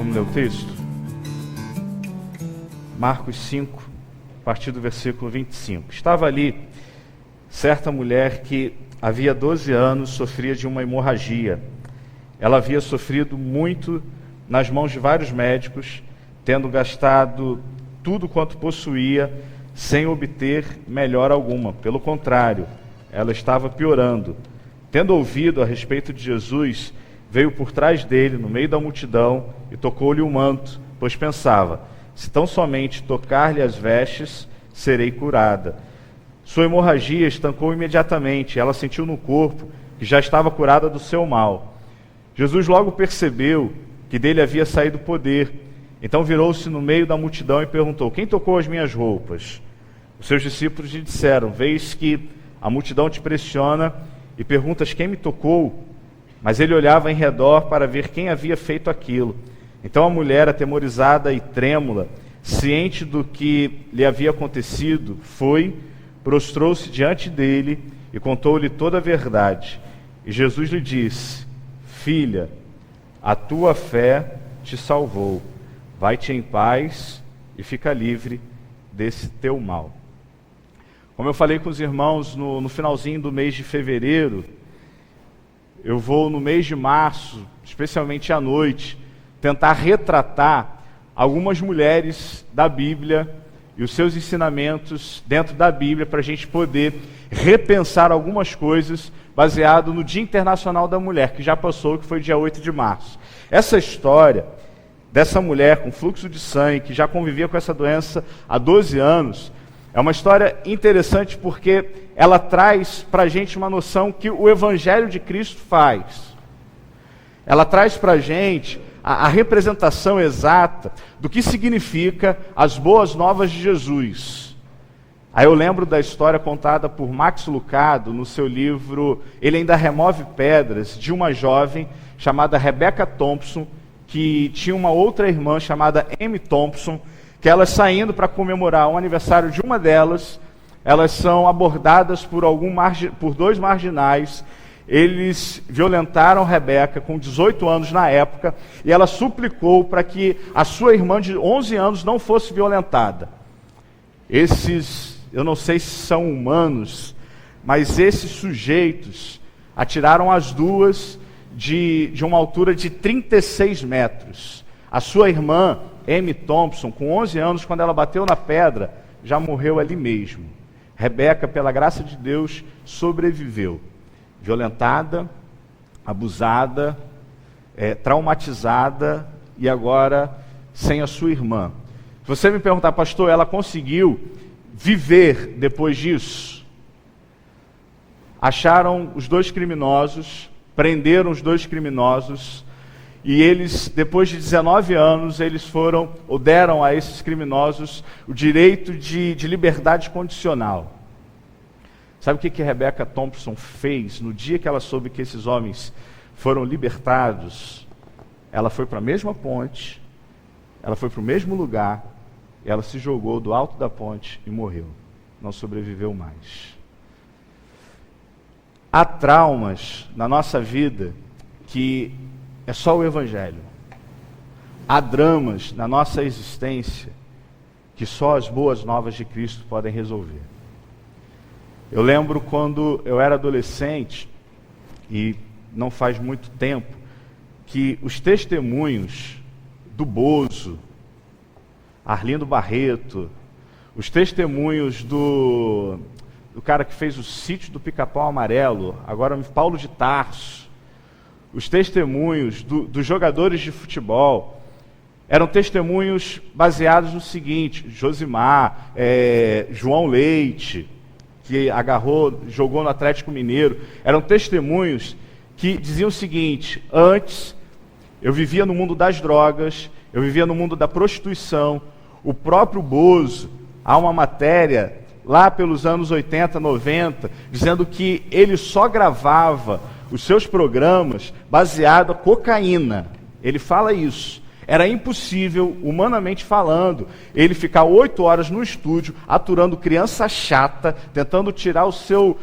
Vamos ler o texto? Marcos 5, a partir do versículo 25. Estava ali certa mulher que havia 12 anos sofria de uma hemorragia. Ela havia sofrido muito nas mãos de vários médicos, tendo gastado tudo quanto possuía, sem obter melhora alguma. Pelo contrário, ela estava piorando. Tendo ouvido a respeito de Jesus, veio por trás dele, no meio da multidão, e tocou-lhe o manto, pois pensava: se tão somente tocar-lhe as vestes, serei curada. Sua hemorragia estancou imediatamente, ela sentiu no corpo que já estava curada do seu mal. Jesus logo percebeu que dele havia saído poder. Então virou-se no meio da multidão e perguntou: quem tocou as minhas roupas? Os seus discípulos lhe disseram: vês que a multidão te pressiona e perguntas quem me tocou? Mas ele olhava em redor para ver quem havia feito aquilo. Então a mulher, atemorizada e trêmula, ciente do que lhe havia acontecido, foi, prostrou-se diante dele e contou-lhe toda a verdade. E Jesus lhe disse: filha, a tua fé te salvou. Vai-te em paz e fica livre desse teu mal. Como eu falei com os irmãos no finalzinho do mês de fevereiro, eu vou no mês de março, especialmente à noite, tentar retratar algumas mulheres da Bíblia e os seus ensinamentos dentro da Bíblia, para a gente poder repensar algumas coisas baseado no Dia Internacional da Mulher, que já passou, que foi dia 8 de março. Essa história dessa mulher com fluxo de sangue, que já convivia com essa doença há 12 anos, é uma história interessante porque ela traz para a gente uma noção que o Evangelho de Cristo faz. Ela traz para a gente a representação exata do que significa as boas novas de Jesus. Aí eu lembro da história contada por Max Lucado no seu livro Ele Ainda Remove Pedras, de uma jovem chamada Rebecca Thompson, que tinha uma outra irmã chamada Amy Thompson, que elas saindo para comemorar o aniversário de uma delas, elas são abordadas por dois marginais. Eles violentaram Rebeca com 18 anos na época, e ela suplicou para que a sua irmã de 11 anos não fosse violentada. Esses, eu não sei se são humanos, mas esses sujeitos atiraram as duas de uma altura de 36 metros. A sua irmã, Amy Thompson, com 11 anos, quando ela bateu na pedra, já morreu ali mesmo. Rebeca, pela graça de Deus, sobreviveu. Violentada, abusada, traumatizada e agora sem a sua irmã. Se você me perguntar: pastor, ela conseguiu viver depois disso? Acharam os dois criminosos, prenderam os dois criminosos, e eles, depois de 19 anos, eles deram a esses criminosos o direito de liberdade condicional. Sabe o que Rebecca Thompson fez no dia que ela soube que esses homens foram libertados? Ela foi para a mesma ponte, ela foi para o mesmo lugar, e ela se jogou do alto da ponte e morreu. Não sobreviveu mais. Há traumas na nossa vida que é só o Evangelho. Há dramas na nossa existência que só as boas novas de Cristo podem resolver. Eu lembro quando eu era adolescente, e não faz muito tempo, que os testemunhos do Bozo, Arlindo Barreto, os testemunhos do cara que fez o Sítio do Pica-Pau Amarelo, agora Paulo de Tarso, os testemunhos dos jogadores de futebol, eram testemunhos baseados no seguinte: Josimar, João Leite, que jogou no Atlético Mineiro, eram testemunhos que diziam o seguinte: antes eu vivia no mundo das drogas, eu vivia no mundo da prostituição. O próprio Bozo, há uma matéria lá pelos anos 80, 90, dizendo que ele só gravava os seus programas baseado em cocaína. Ele fala isso. Era impossível, humanamente falando, ele ficar 8 horas no estúdio, aturando criança chata, tentando tirar o seu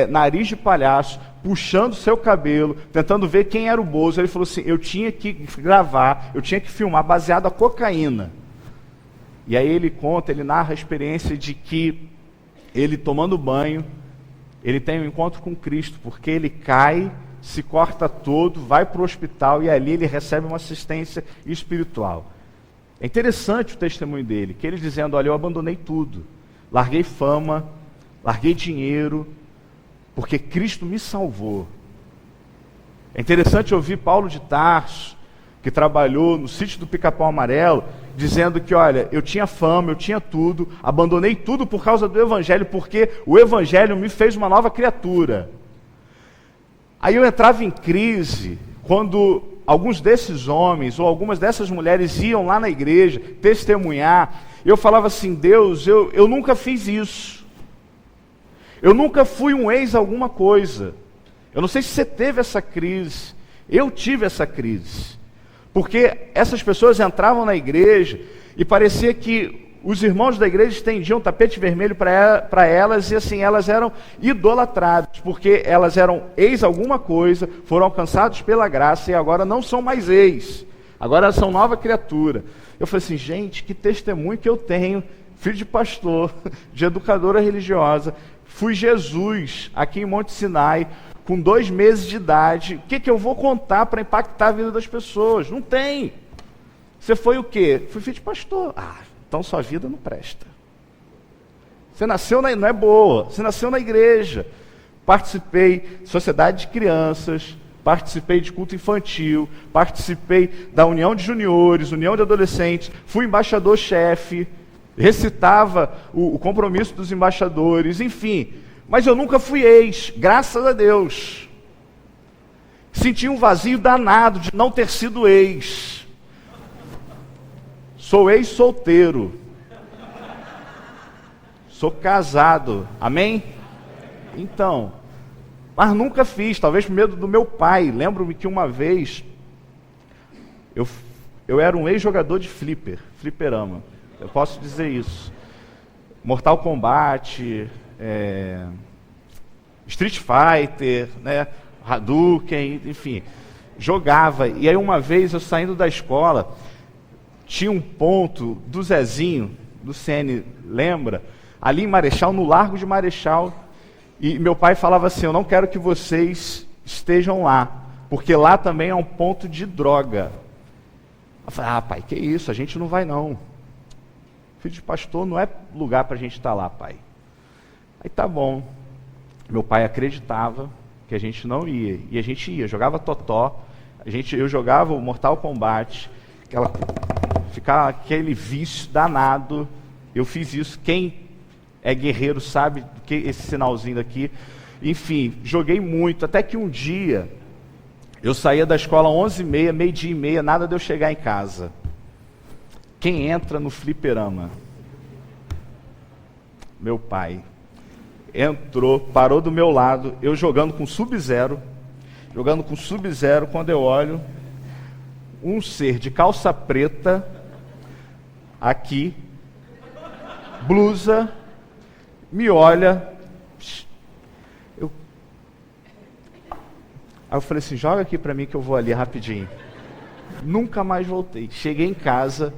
nariz de palhaço, puxando o seu cabelo, tentando ver quem era o Bozo. Ele falou assim, eu tinha que gravar, eu tinha que filmar baseado a cocaína. E aí ele conta, ele narra a experiência de que ele tomando banho, ele tem um encontro com Cristo, porque ele cai, se corta todo, vai para o hospital e ali ele recebe uma assistência espiritual. É interessante o testemunho dele, que ele dizendo, olha, eu abandonei tudo, larguei fama, larguei dinheiro, porque Cristo me salvou. É interessante ouvir Paulo de Tarso, que trabalhou no sítio do Pica-Pau Amarelo, dizendo que, olha, eu tinha fama, eu tinha tudo, abandonei tudo por causa do Evangelho, porque o Evangelho me fez uma nova criatura. Aí eu entrava em crise quando alguns desses homens ou algumas dessas mulheres iam lá na igreja testemunhar. Eu falava assim, Deus, eu nunca fiz isso. Eu nunca fui um ex alguma coisa. Eu não sei se você teve essa crise. Eu tive essa crise. Porque essas pessoas entravam na igreja e parecia que os irmãos da igreja estendiam um tapete vermelho para elas e assim, elas eram idolatradas, porque elas eram ex alguma coisa, foram alcançados pela graça e agora não são mais ex. Agora elas são nova criatura. Eu falei assim, gente, que testemunho que eu tenho, filho de pastor, de educadora religiosa, fui Jesus aqui em Monte Sinai, com 2 meses de idade, o que eu vou contar para impactar a vida das pessoas? Não tem. Você foi o quê? Fui filho de pastor. Ah, então sua vida não presta. Você nasceu, não é boa, você nasceu na igreja. Participei de sociedade de crianças, participei de culto infantil, participei da união de juniores, união de adolescentes, fui embaixador-chefe, recitava o compromisso dos embaixadores, enfim. Mas eu nunca fui ex, graças a Deus. Senti um vazio danado de não ter sido ex. Sou ex-solteiro. Sou casado. Amém? Então, mas nunca fiz, talvez por medo do meu pai. Lembro-me que uma vez, eu era um ex-jogador de fliperama. Eu posso dizer isso. Mortal Kombat... Street Fighter, né, Hadouken, enfim, jogava. E aí uma vez eu saindo da escola, tinha um ponto do Zezinho, do CN, lembra? Ali em Marechal, no Largo de Marechal, e meu pai falava assim, eu não quero que vocês estejam lá, porque lá também é um ponto de droga. Eu falei, ah pai, que isso, a gente não vai não. Filho de pastor não é lugar para a gente estar lá, pai. Aí tá bom, meu pai acreditava que a gente não ia, e a gente ia, jogava totó, eu jogava o Mortal Kombat, ficava aquele vício danado, eu fiz isso, quem é guerreiro sabe que esse sinalzinho daqui, enfim, joguei muito, até que um dia, eu saía da escola 11h30, meio-dia e meia, nada de eu chegar em casa. Quem entra no fliperama? Meu pai. Entrou, parou do meu lado, eu jogando com Sub-Zero, quando eu olho, um ser de calça preta, aqui, blusa, me olha, aí eu falei assim, joga aqui pra mim que eu vou ali rapidinho. Nunca mais voltei. Cheguei em casa,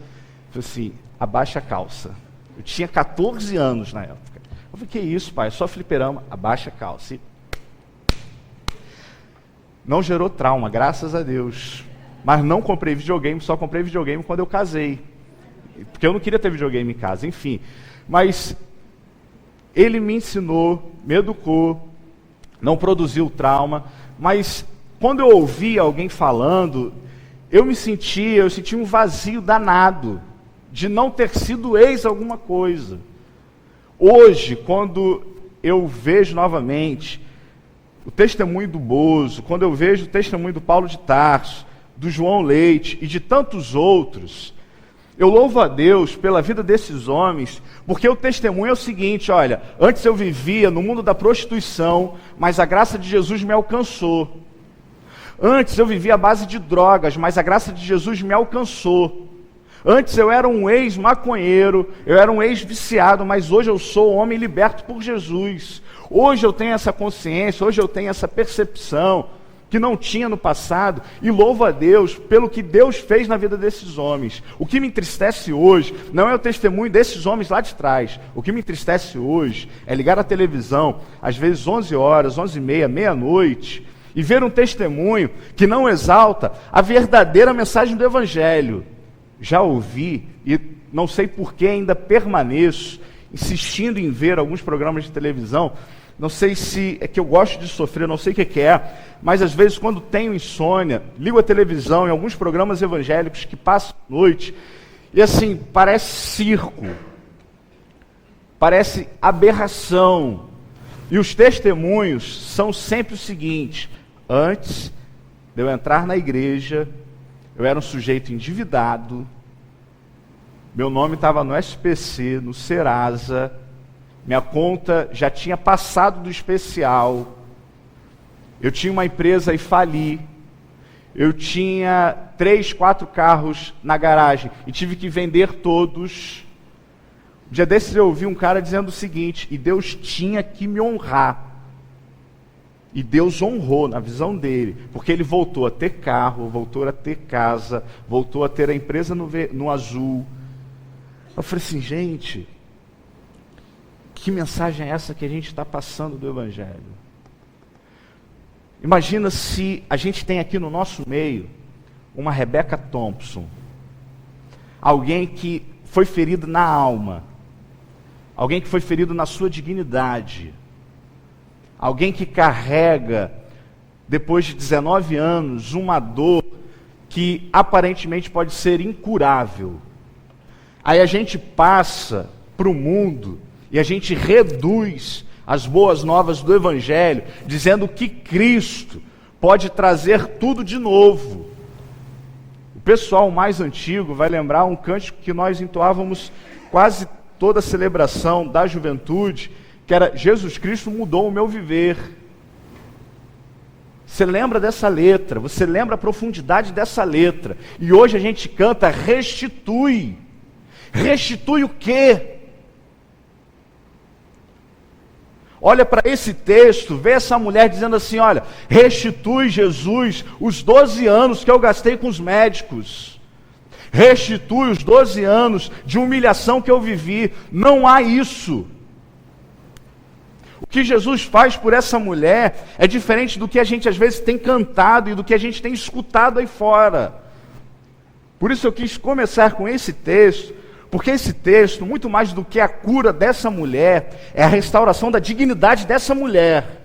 falei assim, abaixa a calça. Eu tinha 14 anos na época. Eu falei, que isso, pai? Só fliperama. Abaixa a calça. E... não gerou trauma, graças a Deus. Mas não comprei videogame, só comprei videogame quando eu casei. Porque eu não queria ter videogame em casa, enfim. Mas ele me ensinou, me educou, não produziu trauma. Mas quando eu ouvi alguém falando, eu senti um vazio danado de não ter sido ex alguma coisa. Hoje, quando eu vejo novamente o testemunho do Bozo, quando eu vejo o testemunho do Paulo de Tarso, do João Leite e de tantos outros, eu louvo a Deus pela vida desses homens, porque o testemunho é o seguinte, olha, antes eu vivia no mundo da prostituição, mas a graça de Jesus me alcançou. Antes eu vivia à base de drogas, mas a graça de Jesus me alcançou. Antes eu era um ex-maconheiro, eu era um ex-viciado, mas hoje eu sou um homem liberto por Jesus. Hoje eu tenho essa consciência, hoje eu tenho essa percepção que não tinha no passado, e louvo a Deus pelo que Deus fez na vida desses homens. O que me entristece hoje não é o testemunho desses homens lá de trás. O que me entristece hoje é ligar a televisão, às vezes 11 horas, 11h30, meia-noite, e ver um testemunho que não exalta a verdadeira mensagem do Evangelho. Já ouvi, e não sei por que ainda permaneço, insistindo em ver alguns programas de televisão. Não sei se é que eu gosto de sofrer, não sei o que é, mas às vezes quando tenho insônia, ligo a televisão em alguns programas evangélicos que passam à noite, e assim, parece circo, parece aberração. E os testemunhos são sempre o seguinte: antes de eu entrar na igreja, eu era um sujeito endividado, meu nome estava no SPC, no Serasa, minha conta já tinha passado do especial, eu tinha uma empresa e fali, eu tinha 3, 4 carros na garagem e tive que vender todos. Um dia desses eu ouvi um cara dizendo o seguinte: e Deus tinha que me honrar. E Deus honrou na visão dele, porque ele voltou a ter carro, voltou a ter casa, voltou a ter a empresa no azul. Eu falei assim, gente, que mensagem é essa que a gente está passando do Evangelho? Imagina se a gente tem aqui no nosso meio uma Rebecca Thompson, alguém que foi ferido na alma, alguém que foi ferido na sua dignidade, alguém que carrega, depois de 19 anos, uma dor que aparentemente pode ser incurável. Aí a gente passa para o mundo e a gente reduz as boas novas do Evangelho, dizendo que Cristo pode trazer tudo de novo. O pessoal mais antigo vai lembrar um cântico que nós entoávamos quase toda a celebração da juventude, que era: Jesus Cristo mudou o meu viver. Você lembra dessa letra, você lembra a profundidade dessa letra. E hoje a gente canta: restitui. Restitui o quê? Olha para esse texto, vê essa mulher dizendo assim: olha, restitui, Jesus, os 12 anos que eu gastei com os médicos. Restitui os 12 anos de humilhação que eu vivi. Não há isso. O que Jesus faz por essa mulher é diferente do que a gente às vezes tem cantado e do que a gente tem escutado aí fora. Por isso eu quis começar com esse texto, porque esse texto, muito mais do que a cura dessa mulher, é a restauração da dignidade dessa mulher.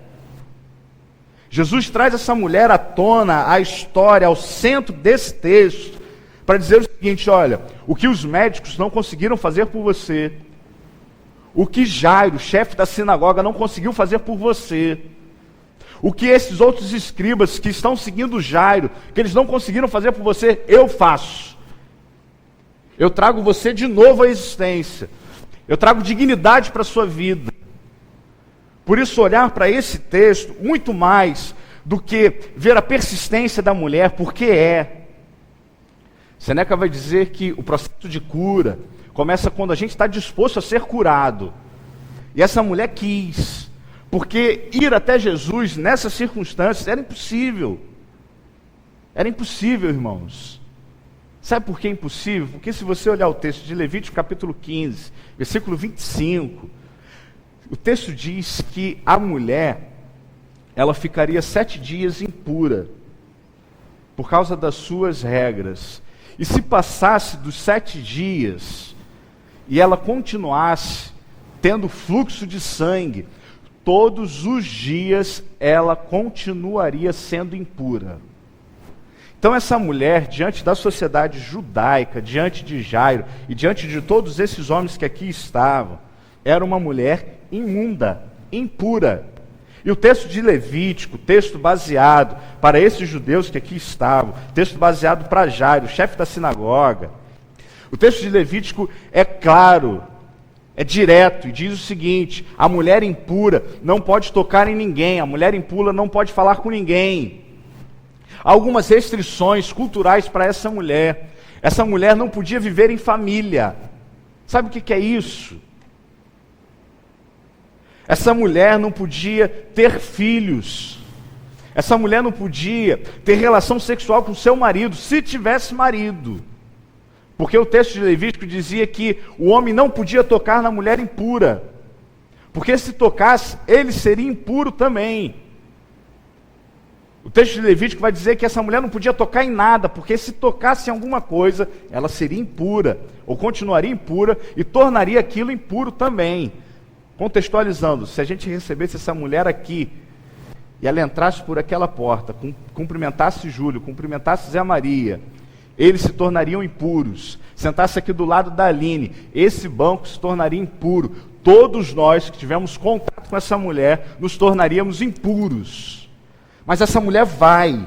Jesus traz essa mulher à tona, à história, ao centro desse texto, para dizer o seguinte: olha, o que os médicos não conseguiram fazer por você, o que Jairo, chefe da sinagoga, não conseguiu fazer por você, o que esses outros escribas que estão seguindo Jairo, que eles não conseguiram fazer por você, eu faço. Eu trago você de novo à existência. Eu trago dignidade para a sua vida. Por isso, olhar para esse texto, muito mais do que ver a persistência da mulher, porque Seneca vai dizer que o processo de cura começa quando a gente está disposto a ser curado. E essa mulher quis, porque ir até Jesus nessas circunstâncias era impossível. Era impossível, irmãos. Sabe por que é impossível? Porque se você olhar o texto de Levítico capítulo 15, versículo 25, o texto diz que a mulher, ela ficaria 7 dias impura, por causa das suas regras. E se passasse dos 7 dias, e ela continuasse tendo fluxo de sangue, todos os dias ela continuaria sendo impura. Então essa mulher, diante da sociedade judaica, diante de Jairo e diante de todos esses homens que aqui estavam, era uma mulher imunda, impura. E o texto de Levítico, texto baseado para esses judeus que aqui estavam, texto baseado para Jairo, chefe da sinagoga, o texto de Levítico é claro, é direto, e diz o seguinte: a mulher impura não pode tocar em ninguém, a mulher impura não pode falar com ninguém. Há algumas restrições culturais para essa mulher. Essa mulher não podia viver em família. Sabe o que é isso? Essa mulher não podia ter filhos. Essa mulher não podia ter relação sexual com seu marido, se tivesse marido. Porque o texto de Levítico dizia que o homem não podia tocar na mulher impura. Porque se tocasse, ele seria impuro também. O texto de Levítico vai dizer que essa mulher não podia tocar em nada, porque se tocasse em alguma coisa, ela seria impura, ou continuaria impura, e tornaria aquilo impuro também. Contextualizando, se a gente recebesse essa mulher aqui, e ela entrasse por aquela porta, cumprimentasse Júlio, cumprimentasse Zé Maria, eles se tornariam impuros. Sentasse aqui do lado da Aline, esse banco se tornaria impuro. Todos nós que tivemos contato com essa mulher, nos tornaríamos impuros. Mas essa mulher vai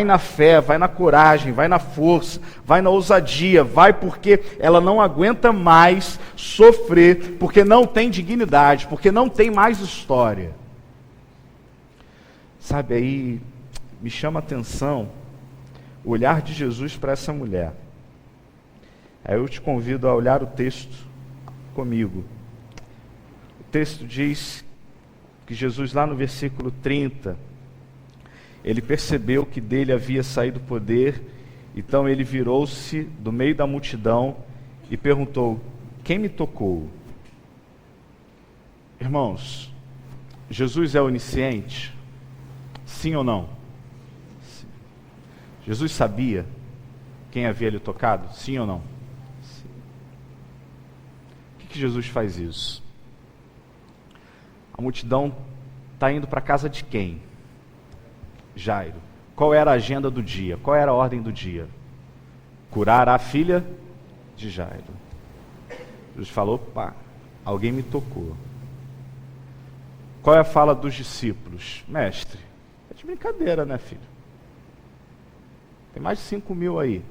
na fé, vai na coragem, vai na força, vai na ousadia, vai porque ela não aguenta mais sofrer, porque não tem dignidade, porque não tem mais história. Sabe, aí me chama a atenção o olhar de Jesus para essa mulher. Aí eu te convido a olhar o texto comigo. O texto diz que Jesus, lá no versículo 30, ele percebeu que dele havia saído poder, então ele virou-se do meio da multidão e perguntou: quem me tocou? Irmãos, Jesus é onisciente? Sim ou não? Sim. Jesus sabia quem havia lhe tocado? Sim ou não? Sim. Por que Jesus faz isso? A multidão está indo para a casa de quem? Jairo. Qual era a agenda do dia? Qual era a ordem do dia? Curar a filha de Jairo. Jesus falou: pá, alguém me tocou. Qual é a fala dos discípulos? Mestre, é de brincadeira, né, filho? Tem mais de 5.000 aí.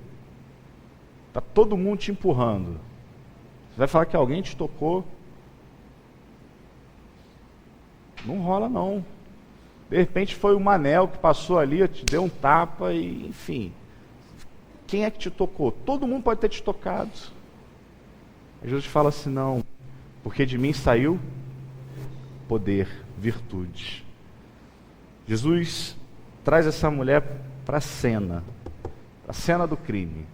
Está todo mundo te empurrando. Você vai falar que alguém te tocou? Não rola, não. De repente foi o Manel que passou ali, te deu um tapa e, enfim. Quem é que te tocou? Todo mundo pode ter te tocado. Aí Jesus fala assim: não, porque de mim saiu poder, virtude. Jesus traz essa mulher para a cena do crime.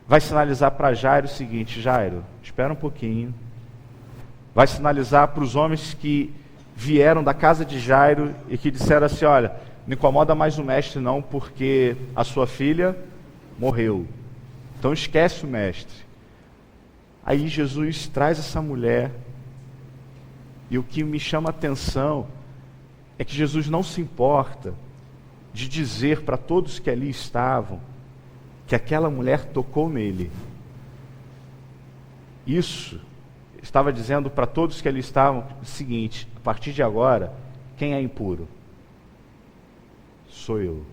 Vai sinalizar para Jairo o seguinte: Jairo, espera um pouquinho. Vai sinalizar para os homens que vieram da casa de Jairo e que disseram assim: olha, não incomoda mais o mestre não, porque a sua filha morreu. Então esquece o mestre. Aí Jesus traz essa mulher, e o que me chama a atenção é que Jesus não se importa de dizer para todos que ali estavam que aquela mulher tocou nele. Isso estava dizendo para todos que ali estavam o seguinte: a partir de agora, quem é impuro? Sou eu.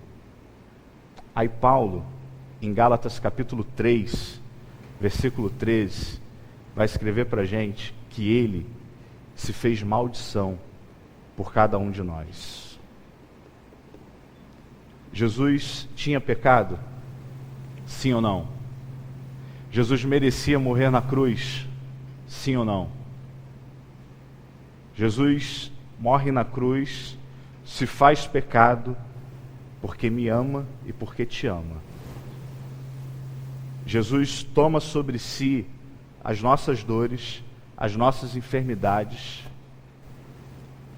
Aí Paulo, em Gálatas capítulo 3, versículo 13, vai escrever para a gente que ele se fez maldição por cada um de nós. Jesus tinha pecado? Sim ou não? Jesus merecia morrer na cruz? Sim ou não? Jesus morre na cruz, se faz pecado, porque me ama e porque te ama. Jesus toma sobre si as nossas dores, as nossas enfermidades.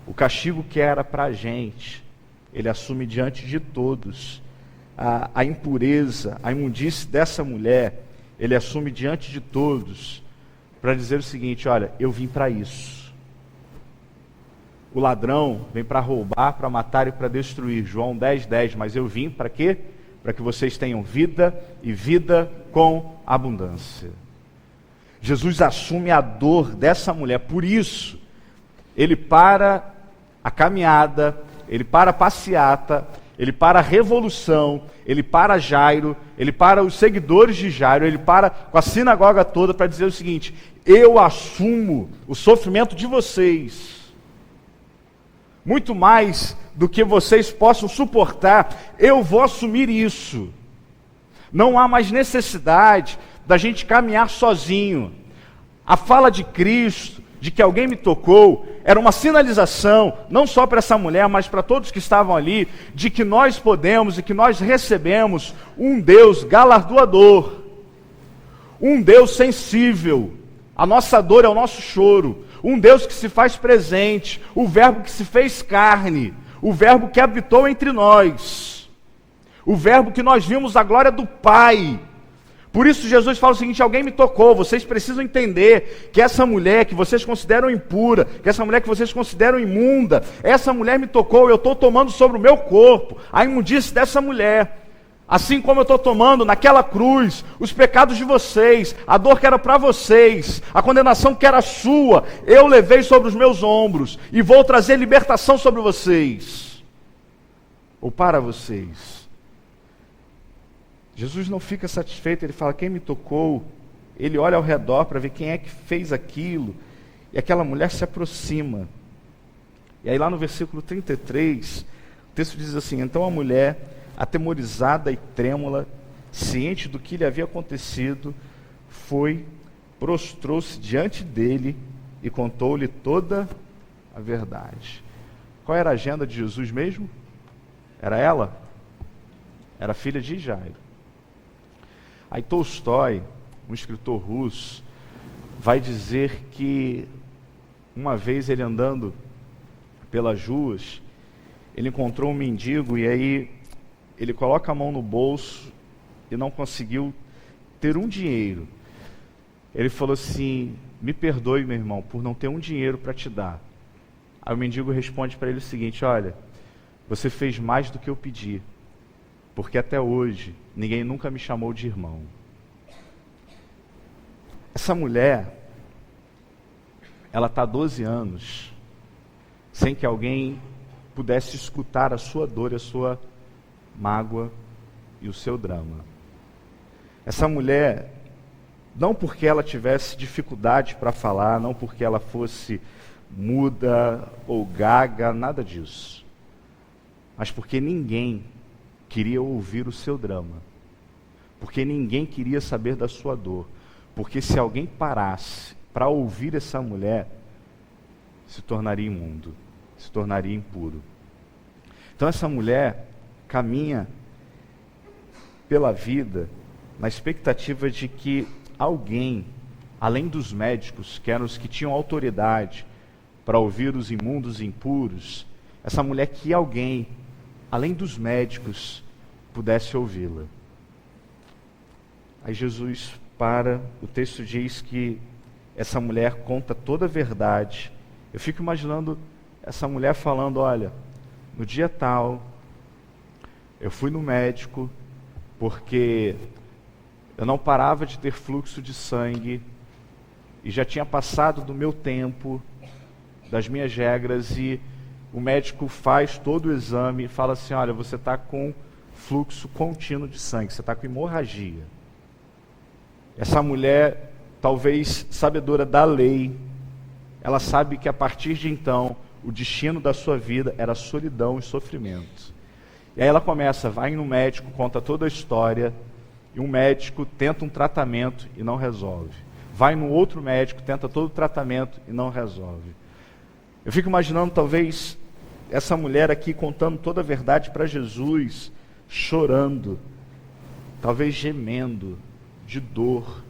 O castigo que era para a gente, ele assume diante de todos. A impureza, a imundície dessa mulher, ele assume diante de todos, para dizer o seguinte: olha, eu vim para isso. O ladrão vem para roubar, para matar e para destruir. João 10:10. Mas eu vim para quê? Para que vocês tenham vida e vida com abundância. Jesus assume a dor dessa mulher. Por isso, ele para a caminhada, ele para a passeata, ele para a revolução, ele para Jairo, ele para os seguidores de Jairo, ele para com a sinagoga toda para dizer o seguinte: eu assumo o sofrimento de vocês. Muito mais do que vocês possam suportar, eu vou assumir isso. Não há mais necessidade da gente caminhar sozinho. A fala de Cristo, de que alguém me tocou, era uma sinalização, não só para essa mulher, mas para todos que estavam ali, de que nós podemos e que nós recebemos um Deus galardoador, um Deus sensível. A nossa dor é o nosso choro. Um Deus que se faz presente, o Verbo que se fez carne, o Verbo que habitou entre nós, o Verbo que nós vimos a glória do Pai. Por isso Jesus fala o seguinte: alguém me tocou. Vocês precisam entender que essa mulher que vocês consideram impura, que essa mulher que vocês consideram imunda, essa mulher me tocou, eu estou tomando sobre o meu corpo a imundície dessa mulher. Assim como eu estou tomando naquela cruz os pecados de vocês, a dor que era para vocês, a condenação que era sua, eu levei sobre os meus ombros e vou trazer libertação sobre vocês, ou para vocês. Jesus não fica satisfeito, ele fala: quem me tocou? Ele olha ao redor para ver quem é que fez aquilo, e aquela mulher se aproxima. E aí lá no versículo 33, o texto diz assim: então a mulher, atemorizada e trêmula, ciente do que lhe havia acontecido, prostrou-se diante dele e contou-lhe toda a verdade. Qual era a agenda de Jesus mesmo? Era ela? Era filha de Jairo. Aí Tolstói, um escritor russo, vai dizer que uma vez ele andando pelas ruas, ele encontrou um mendigo e aí ele coloca a mão no bolso e não conseguiu ter um dinheiro. Ele falou assim: me perdoe, meu irmão, por não ter um dinheiro para te dar. Aí o mendigo responde para ele o seguinte: olha, você fez mais do que eu pedi, porque até hoje ninguém nunca me chamou de irmão. Essa mulher, ela está há 12 anos sem que alguém pudesse escutar a sua dor, a sua mágoa e o seu drama. Essa mulher, não porque ela tivesse dificuldade para falar, não porque ela fosse muda ou gaga, nada disso, mas porque ninguém queria ouvir o seu drama, porque ninguém queria saber da sua dor, porque se alguém parasse para ouvir essa mulher, se tornaria imundo, se tornaria impuro. Então essa mulher caminha pela vida na expectativa de que alguém, além dos médicos, que eram os que tinham autoridade para ouvir os imundos e impuros, essa mulher que alguém, além dos médicos, pudesse ouvi-la. Aí Jesus para, o texto diz que essa mulher conta toda a verdade. Eu fico imaginando essa mulher falando: olha, no dia tal, eu fui no médico porque eu não parava de ter fluxo de sangue e já tinha passado do meu tempo, das minhas regras, e o médico faz todo o exame e fala assim: olha, você está com fluxo contínuo de sangue, você está com hemorragia. Essa mulher, talvez sabedora da lei, ela sabe que a partir de então, o destino da sua vida era solidão e sofrimento. E aí ela começa, vai no médico, conta toda a história, e um médico tenta um tratamento e não resolve. Vai no outro médico, tenta todo o tratamento e não resolve. Eu fico imaginando talvez essa mulher aqui contando toda a verdade para Jesus, chorando, talvez gemendo de dor,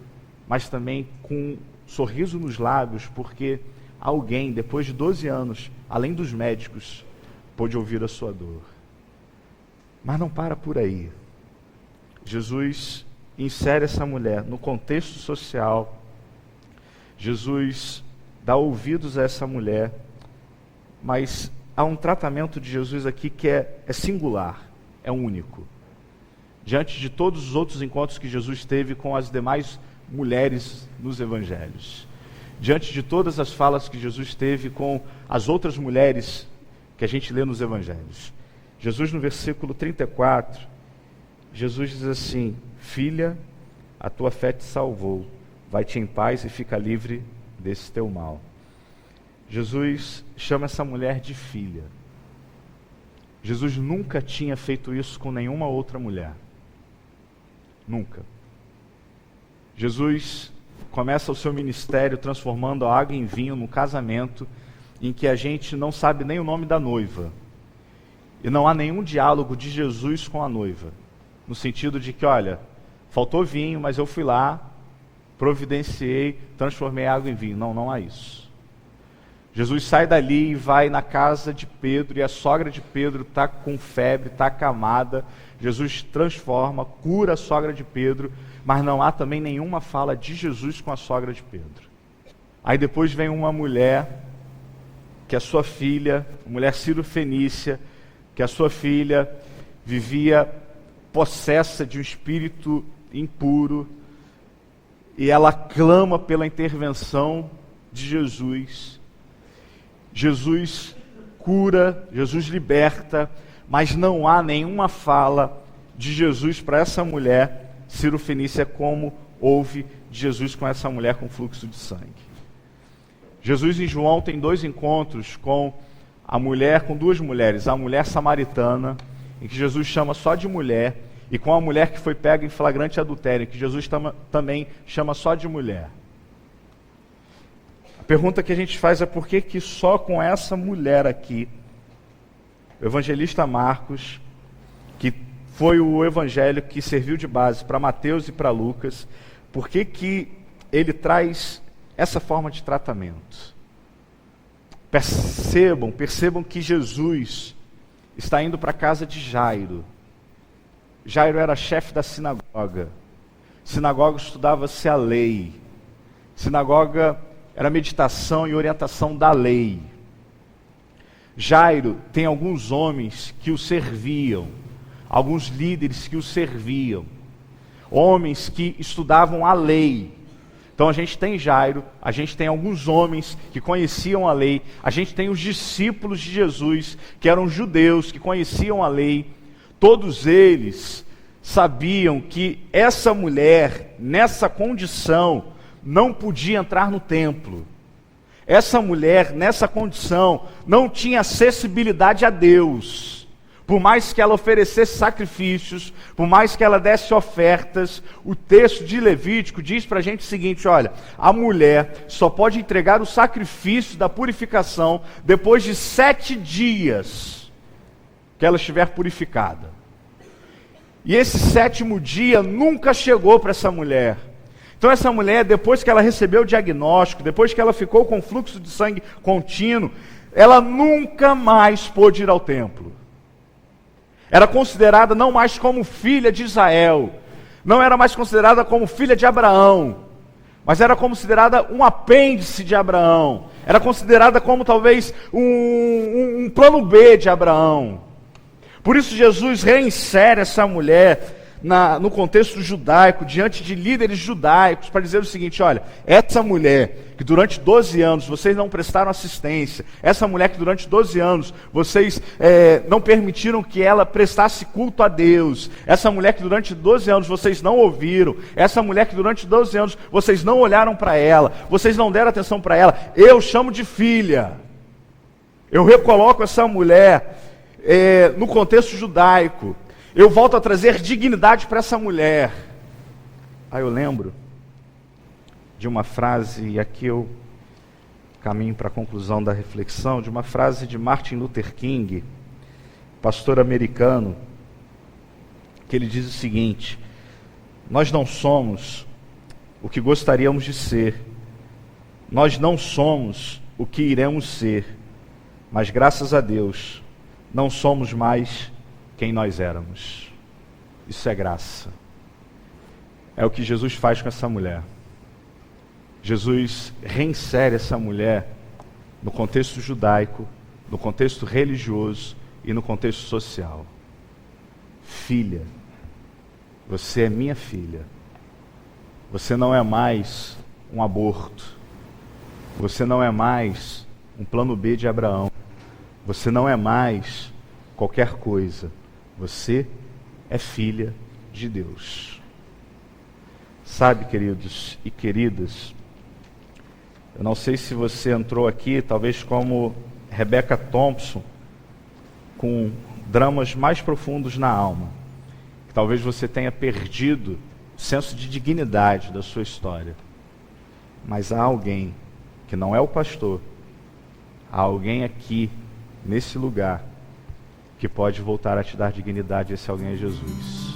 mas também com um sorriso nos lábios, porque alguém, depois de 12 anos, além dos médicos, pôde ouvir a sua dor. Mas não para por aí. Jesus insere essa mulher no contexto social. Jesus dá ouvidos a essa mulher, mas há um tratamento de Jesus aqui que é singular, é único. Diante de todos os outros encontros que Jesus teve com as demais mulheres nos evangelhos, diante de todas as falas que Jesus teve com as outras mulheres que a gente lê nos evangelhos, Jesus, no versículo 34, Jesus diz assim: filha, a tua fé te salvou, vai-te em paz e fica livre desse teu mal. Jesus chama essa mulher de filha. Jesus nunca tinha feito isso com nenhuma outra mulher. Nunca. Jesus começa o seu ministério transformando a água em vinho num casamento em que a gente não sabe nem o nome da noiva. E não há nenhum diálogo de Jesus com a noiva. No sentido de que, olha, faltou vinho, mas eu fui lá, providenciei, transformei a água em vinho. Não, não há isso. Jesus sai dali e vai na casa de Pedro, e a sogra de Pedro está com febre, está acamada. Jesus transforma, cura a sogra de Pedro, mas não há também nenhuma fala de Jesus com a sogra de Pedro. Aí depois vem uma mulher, que a sua filha, a mulher Ciro-fenícia, que a sua filha vivia possessa de um espírito impuro, e ela clama pela intervenção de Jesus. Jesus cura, Jesus liberta, mas não há nenhuma fala de Jesus para essa mulher Ciro-fenícia como houve de Jesus com essa mulher com fluxo de sangue. Jesus em João tem 2 encontros com a mulher, com 2 mulheres, a mulher samaritana, em que Jesus chama só de mulher, e com a mulher que foi pega em flagrante adultério, em que Jesus também chama só de mulher. A pergunta que a gente faz é por que só com essa mulher aqui, o evangelista Marcos, que foi o evangelho que serviu de base para Mateus e para Lucas, por que ele traz essa forma de tratamento? Percebam que Jesus está indo para a casa de Jairo. Jairo era chefe da sinagoga. Sinagoga estudava-se a lei. Sinagoga era meditação e orientação da lei. Jairo tem alguns homens que o serviam, alguns líderes que o serviam, homens que estudavam a lei. Então a gente tem Jairo, a gente tem alguns homens que conheciam a lei, a gente tem os discípulos de Jesus, que eram judeus, que conheciam a lei. Todos eles sabiam que essa mulher, nessa condição, não podia entrar no templo. Essa mulher, nessa condição, não tinha acessibilidade a Deus. Por mais que ela oferecesse sacrifícios, por mais que ela desse ofertas, o texto de Levítico diz para a gente o seguinte, olha, a mulher só pode entregar o sacrifício da purificação depois de 7 dias que ela estiver purificada. E esse 7º dia nunca chegou para essa mulher. Então essa mulher, depois que ela recebeu o diagnóstico, depois que ela ficou com fluxo de sangue contínuo, ela nunca mais pôde ir ao templo. Era considerada não mais como filha de Israel, não era mais considerada como filha de Abraão, mas era considerada um apêndice de Abraão, era considerada como talvez um plano B de Abraão. Por isso Jesus reinsere essa mulher no contexto judaico, diante de líderes judaicos, para dizer o seguinte, olha, essa mulher que durante 12 anos vocês não prestaram assistência, essa mulher que durante 12 anos vocês não permitiram que ela prestasse culto a Deus, essa mulher que durante 12 anos vocês não ouviram, essa mulher que durante 12 anos vocês não olharam para ela, vocês não deram atenção para ela, eu chamo de filha. Eu recoloco essa mulher no contexto judaico. Eu volto a trazer dignidade para essa mulher. Eu lembro de uma frase, e aqui eu caminho para a conclusão da reflexão, de uma frase de Martin Luther King, pastor americano, que ele diz o seguinte: nós não somos o que gostaríamos de ser, nós não somos o que iremos ser, mas graças a Deus, não somos mais quem nós éramos. Isso é graça. É o que Jesus faz com essa mulher. Jesus reinsere essa mulher no contexto judaico, no contexto religioso e no contexto social. Filha, você é minha filha. Você não é mais um aborto. Você não é mais um plano B de Abraão. Você não é mais qualquer coisa. Você é filha de Deus. Sabe, queridos e queridas, eu não sei se você entrou aqui, talvez como Rebecca Thompson, com dramas mais profundos na alma. que talvez você tenha perdido o senso de dignidade da sua história. Mas há alguém que não é o pastor, há alguém aqui, nesse lugar, que pode voltar a te dar dignidade, e esse alguém é Jesus.